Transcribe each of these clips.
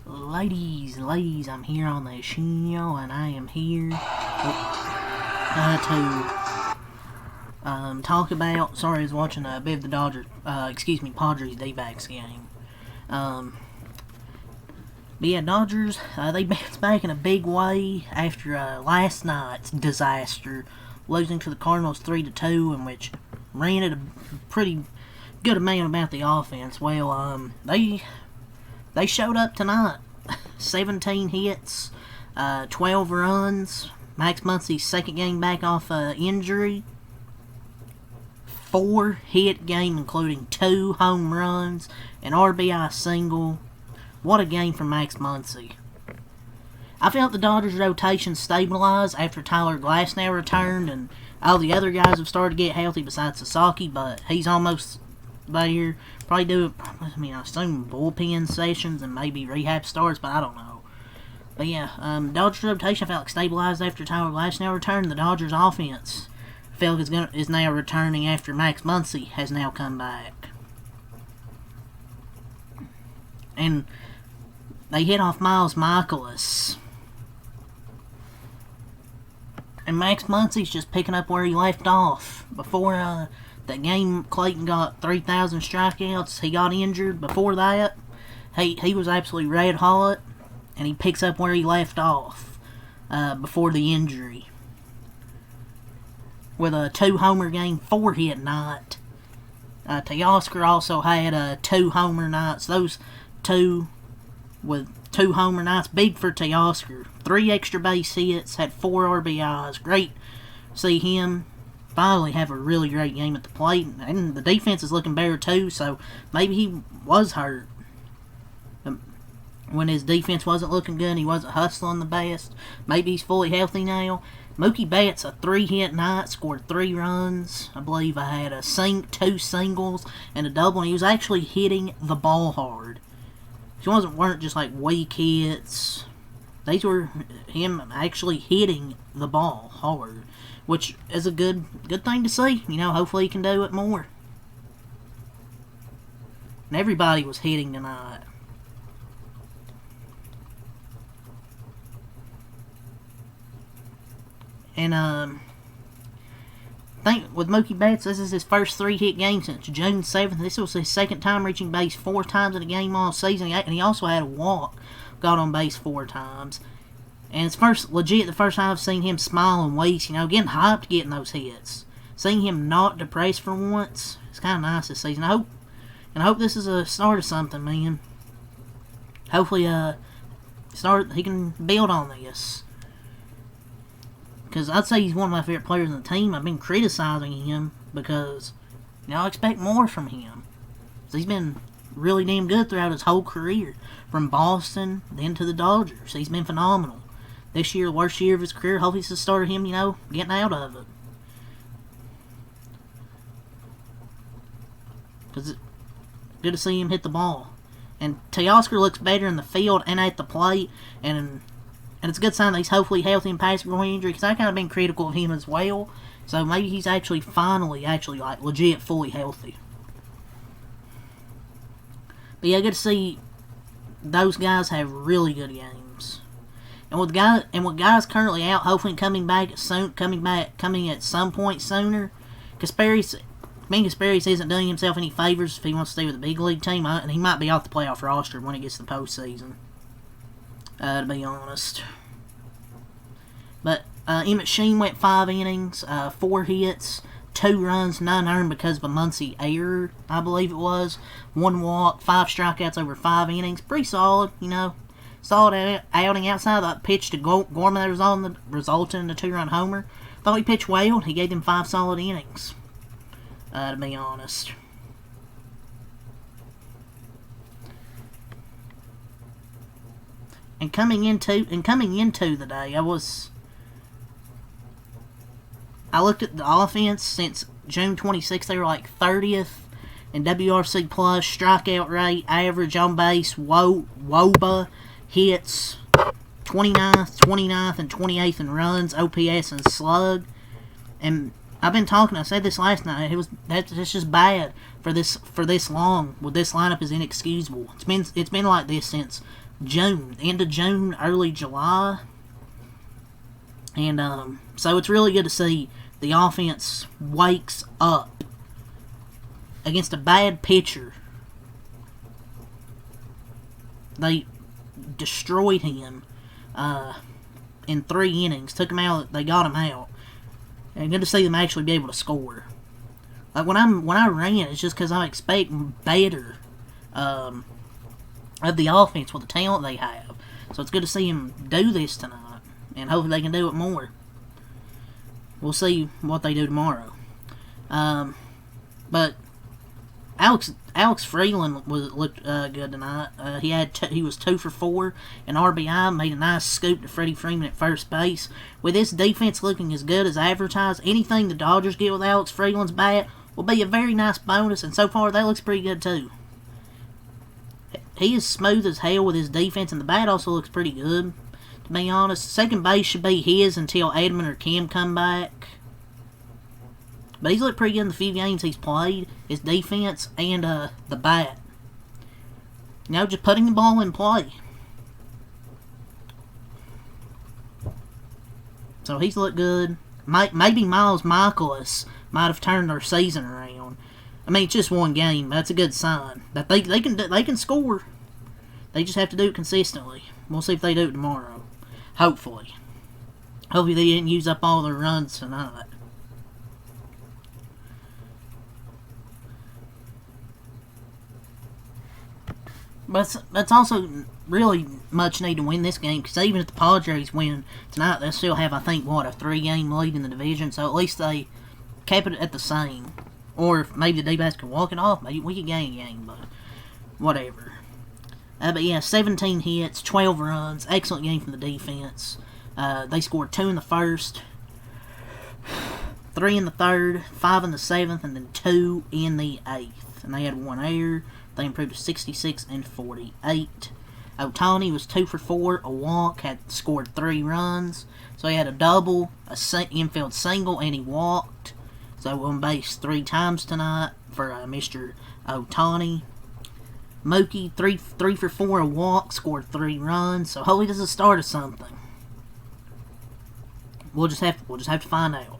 Ladies, I'm here on the show, and I am here to talk about. Sorry, I was watching a bit of the Padres D-backs game. But yeah, Dodgers, they bounced back in a big way after last night's disaster, losing to the Cardinals 3-2, in which ran at a pretty good amount about the offense. Well, they showed up tonight. 17 hits, 12 runs. Max Muncy's second game back off injury. 4-hit game, including 2 home runs, an RBI single. What a game for Max Muncy. I felt the Dodgers' rotation stabilized after Tyler Glasnow returned, and all the other guys have started to get healthy besides Sasaki, but he's almost there. Probably do, I assume bullpen sessions and maybe rehab starts, but I don't know. But yeah, Dodgers rotation felt like stabilized after Tyler Glasnow returned. The Dodgers offense felt is now returning after Max Muncy has now come back. And they hit off Miles Michaelis. And Max Muncy's just picking up where he left off. Before that game, Clayton got 3,000 strikeouts. He got injured. Before that, he was absolutely red hot, and he picks up where he left off before the injury. With a 2-homer game, 4-hit night. Teoscar also had 2 homer nights. Those two with 2 homer nights, big for Teoscar. 3 extra base hits, had 4 RBIs. Great to see him finally have a really great game at the plate, and the defense is looking better too, so maybe he was hurt. When his defense wasn't looking good, he wasn't hustling the best. Maybe he's fully healthy now. Mookie Betts, a 3-hit night, scored 3 runs. I believe I had 2 singles and a double, and he was actually hitting the ball hard. He weren't just like weak hits. These were him actually hitting the ball hard, which is a good thing to see. Hopefully he can do it more. And everybody was hitting tonight. And I think with Mookie Betts, this is his first 3-hit game since June 7th. This was his second time reaching base 4 times in a game all season, and he also had a walk. Got on base 4 times. And it's the first time I've seen him smile and wheeze, getting hyped getting those hits. Seeing him not depressed for once, it's kind of nice this season. I hope this is a start of something, man. Hopefully, he can build on this. Because I'd say he's one of my favorite players on the team. I've been criticizing him because, I expect more from him. He's been really damn good throughout his whole career. From Boston, then to the Dodgers. He's been phenomenal. This year, the worst year of his career. Hopefully it's the start of him, getting out of it. Because it's good to see him hit the ball. And Teoscar looks better in the field and at the plate. And it's a good sign that he's hopefully healthy and past groin injury. Because I've kind of been critical of him as well. So maybe he's finally like legit fully healthy. But yeah, good to see those guys have really good games. And with guys currently out, hopefully coming at some point sooner. Kasperius isn't doing himself any favors if he wants to stay with the big league team, and he might be off the playoff roster when it gets to the postseason. To be honest. But Emmett Sheen went 5 innings, 4 hits, 2 runs, 9 earned because of a Muncy error, I believe it was. 1 walk, 5 strikeouts over 5 innings. Pretty solid, Solid outing outside of that pitch to Gorman that resulted in a 2-run homer. Thought he pitched well. He gave them 5 solid innings, to be honest. And coming into the day, I looked at the offense since June 26th. They were like 30th in WRC plus, strikeout rate, average on base, WOBA, hits, 29th, and 28th in runs, OPS, and slug. And I said this last night. That's just bad for this long. With this lineup is inexcusable. It's been like this since June, end of June, early July. And so it's really good to see the offense wakes up against a bad pitcher. They destroyed him in 3 innings. Took him out. They got him out. And good to see them actually be able to score. Like when I ran, it's just because I expect better of the offense with the talent they have. So it's good to see him do this tonight, and hopefully they can do it more. We'll see what they do tomorrow. But Alex Freeland looked good tonight. He was 2 for 4 in RBI, made a nice scoop to Freddie Freeman at first base. With this defense looking as good as advertised, anything the Dodgers get with Alex Freeland's bat will be a very nice bonus, and so far that looks pretty good too. He is smooth as hell with his defense, and the bat also looks pretty good, to be honest. Second base should be his until Edman or Kim come back. But he's looked pretty good in the few games he's played. His defense and the bat. You know, just putting the ball in play. So he's looked good. Maybe Miles Michaelis might have turned their season around. I mean, it's just one game, but that's a good sign. That they can score. They just have to do it consistently. We'll see if they do it tomorrow. Hopefully. Hopefully they didn't use up all their runs tonight. But that's also really much need to win this game, because even if the Padres win tonight, they'll still have, I think, a 3-game lead in the division, so at least they kept it at the same. Or if maybe the D-backs could walk it off, maybe we could gain a game, but whatever. But yeah, 17 hits, 12 runs, excellent game from the defense. They scored 2 in the first, 3 in the third, 5 in the 7th, and then 2 in the 8th. And they had 1 error. They improved to 66 and 48. Ohtani was 2 for 4, a walk, had scored 3 runs. So he had a double, infield single, and he walked. So on base 3 times tonight for Mr. Ohtani. Mookie, 3 for 4, a walk, scored 3 runs. So hopefully this is the start of something. We'll just have to find out.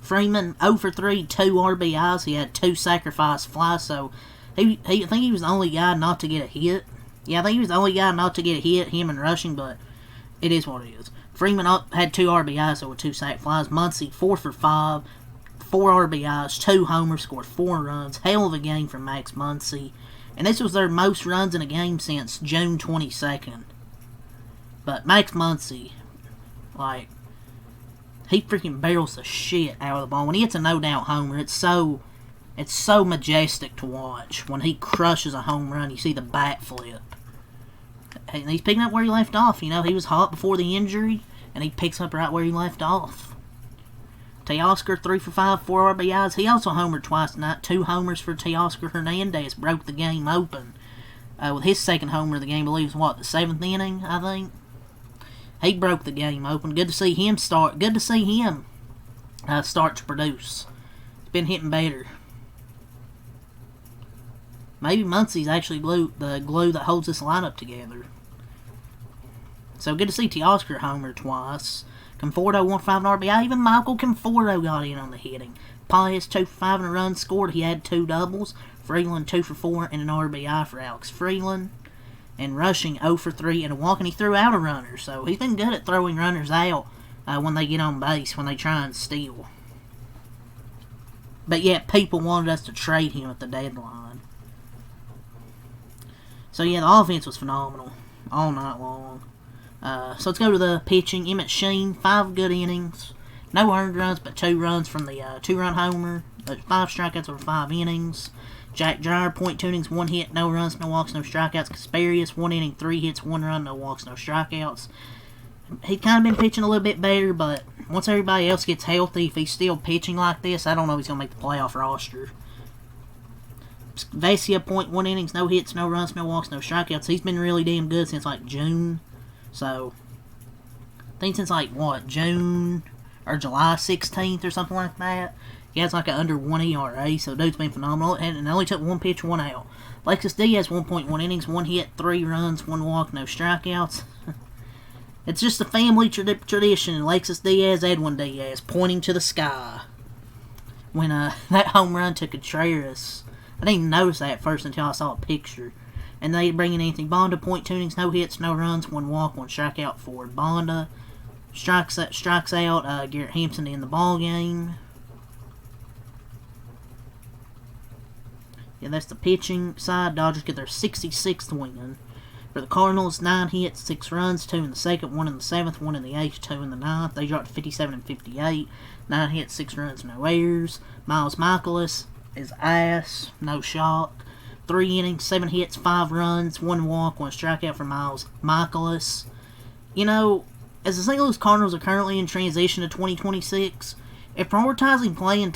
Freeman, 0 for 3, 2 RBIs. He had 2 sacrifice flies, so I think he was the only guy not to get a hit. Yeah, I think he was the only guy not to get a hit, him and rushing, but it is what it is. Freeman had 2 RBIs over 2 sac flies. Muncy, 4 for 5, 4 RBIs, 2 homers, scored 4 runs. Hell of a game from Max Muncy. And this was their most runs in a game since June 22nd. But Max Muncy, like, he freaking barrels the shit out of the ball. When he hits a no-doubt homer, it's so majestic to watch. When he crushes a home run, you see the bat flip. And he's picking up where he left off. You know, he was hot before the injury, and he picks up right where he left off. Teoscar, 3 for 5, 4 RBIs. He also homered twice tonight. 2 homers for Teoscar Hernandez. Broke the game open. With his second homer of the game, I believe, was the 7th inning, I think. He broke the game open. Good to see him start. Good to see him start to produce. He's been hitting better. Maybe Muncy's actually the glue that holds this lineup together. So good to see Teoscar homer twice. Conforto 1 for 5 and RBI. Even Michael Conforto got in on the hitting. Pius 2 for 5 and a run scored. He had 2 doubles. Freeland 2 for 4 and an RBI for Alex Freeland. And rushing 0 for 3 and a walk, and he threw out a runner. So he's been good at throwing runners out when they get on base, when they try and steal. But yet people wanted us to trade him at the deadline. So yeah, the offense was phenomenal all night long. So let's go to the pitching. Emmett Sheen, 5 good innings. No earned runs, but 2 runs from the 2-run homer. 5 strikeouts over 5 innings. Jack Dreyer, 0.2 innings, 1 hit, no runs, no walks, no strikeouts. Kasparius, 1 inning, 3 hits, 1 run, no walks, no strikeouts. He's kind of been pitching a little bit better, but once everybody else gets healthy, if he's still pitching like this, I don't know if he's going to make the playoff roster. Vesia, 0.1 innings, no hits, no runs, no walks, no strikeouts. He's been really damn good since, June. So, I think since, June or July 16th or something like that. He has an under 1 ERA, so dude's been phenomenal. And it only took 1 pitch, 1 out. Alexis Diaz, 1.1 innings, 1 hit, 3 runs, 1 walk, no strikeouts. It's just a family tradition. Alexis Diaz, Edwin Diaz, pointing to the sky. When that home run to Contreras, I didn't even notice that at first until I saw a picture. And they bring in Anthony Bonda, 0.2 innings, no hits, no runs, 1 walk, 1 strikeout for Bonda. Strikes out Garrett Hampson in the ball game. Yeah, that's the pitching side. Dodgers get their 66th win. For the Cardinals, 9 hits, 6 runs, 2 in the second, 1 in the seventh, 1 in the eighth, 2 in the ninth. They dropped to 57 and 58. 9 hits, 6 runs, no errors. Miles Michaelis is ass, no shock. 3 innings, 7 hits, 5 runs, 1 walk, 1 strikeout for Miles Michaelis. You know, as the St. Louis Cardinals are currently in transition to 2026, if prioritizing playing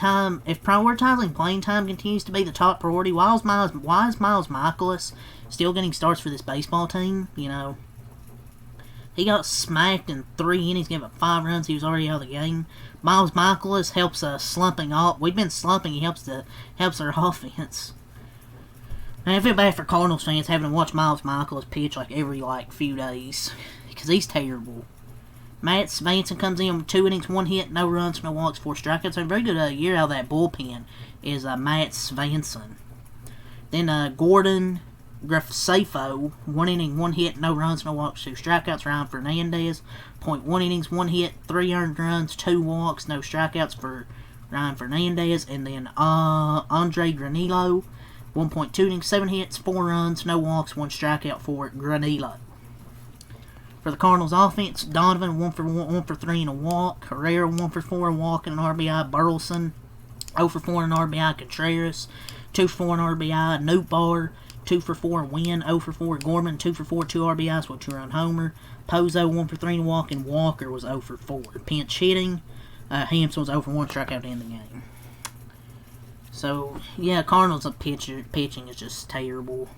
time continues to be the top priority, why is Miles Michaelis still getting starts for this baseball team? You know, he got smacked in 3 innings, gave up 5 runs. He was already out of the game. Miles Michaelis helps us slumping off. We've been slumping. He helps our offense. And I feel bad for Cardinals fans having to watch Miles Michaelis pitch every few days because he's terrible. Matt Svanson comes in with 2 innings, 1 hit, no runs, no walks, 4 strikeouts. A very good year out of that bullpen is Matt Svanson. Then Gordon Gracefo, 1 inning, 1 hit, no runs, no walks, 2 strikeouts. Ryan Fernandez, 0.1 innings, 1 hit, 3 earned runs, 2 walks, no strikeouts for Ryan Fernandez. And then Andre Granillo, 1.2 innings, 7 hits, 4 runs, no walks, 1 strikeout for Granillo. For the Cardinals offense, Donovan 1 for 3 and a walk. Herrera 1 for 4 and a walk and an RBI. Burleson 0 for 4 and an RBI. Contreras 2 for 4 and an RBI. Nootbaar 2 for 4 and win. 0 for 4. Gorman 2 for 4, 2 RBIs with 2-run homer. Pozo 1 for 3 and a walk, and Walker was 0 for 4. Pinch hitting, Hampson was 0 for 1, strikeout to end the game. So yeah, Cardinals pitching is just terrible.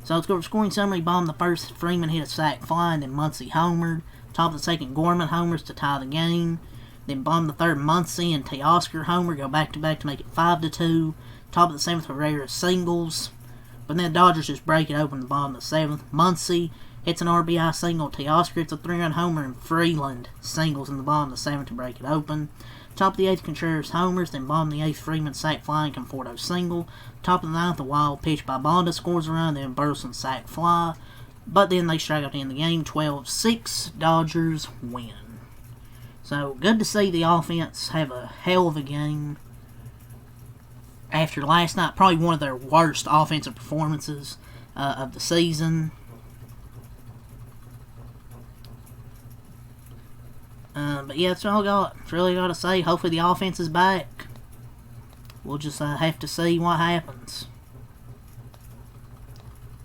So let's go for scoring summary. Bottom of the first, Freeman hit a sac fly, and then Muncy homered. Top of the second, Gorman homers to tie the game. Then bottom of the third, Muncy and Teoscar homer go back-to-back to make it 5-2. Top of the seventh, Herrera singles. But then the Dodgers just break it open at the bottom of the seventh. Muncy hits an RBI single. Teoscar hits a 3-run homer, and Freeland singles in the bottom of the seventh to break it open. Top of the eighth, Contreras homers. Then bottom of the eighth, Freeman sac fly and Conforto single. Top of the ninth, a wild pitch by Bonda scores a run. Then Burleson sac fly. But then they strike out to end the game. 12-6, Dodgers win. So good to see the offense have a hell of a game. After last night, probably one of their worst offensive performances of the season. But yeah, that's all I got. That's really got to say. Hopefully the offense is back. We'll just have to see what happens.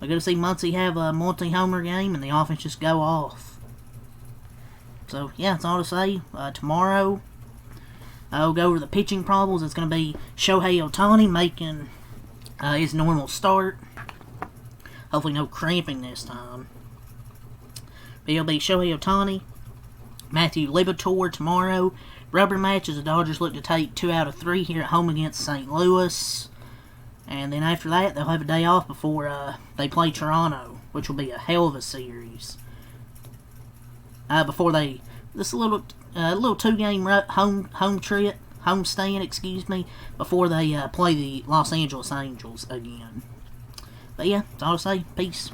We're going to see Muncy have a multi-homer game and the offense just go off. So yeah, that's all to say. Tomorrow, I'll go over the pitching problems. It's going to be Shohei Ohtani making his normal start. Hopefully no cramping this time. But it'll be Shohei Ohtani, Matthew Liberatore tomorrow. Rubber matches, the Dodgers look to take 2 out of 3 here at home against St. Louis. And then after that, they'll have a day off before they play Toronto, which will be a hell of a series. Before they, this little 2-game homestand, before they play the Los Angeles Angels again. But yeah, that's all I'll say. Peace.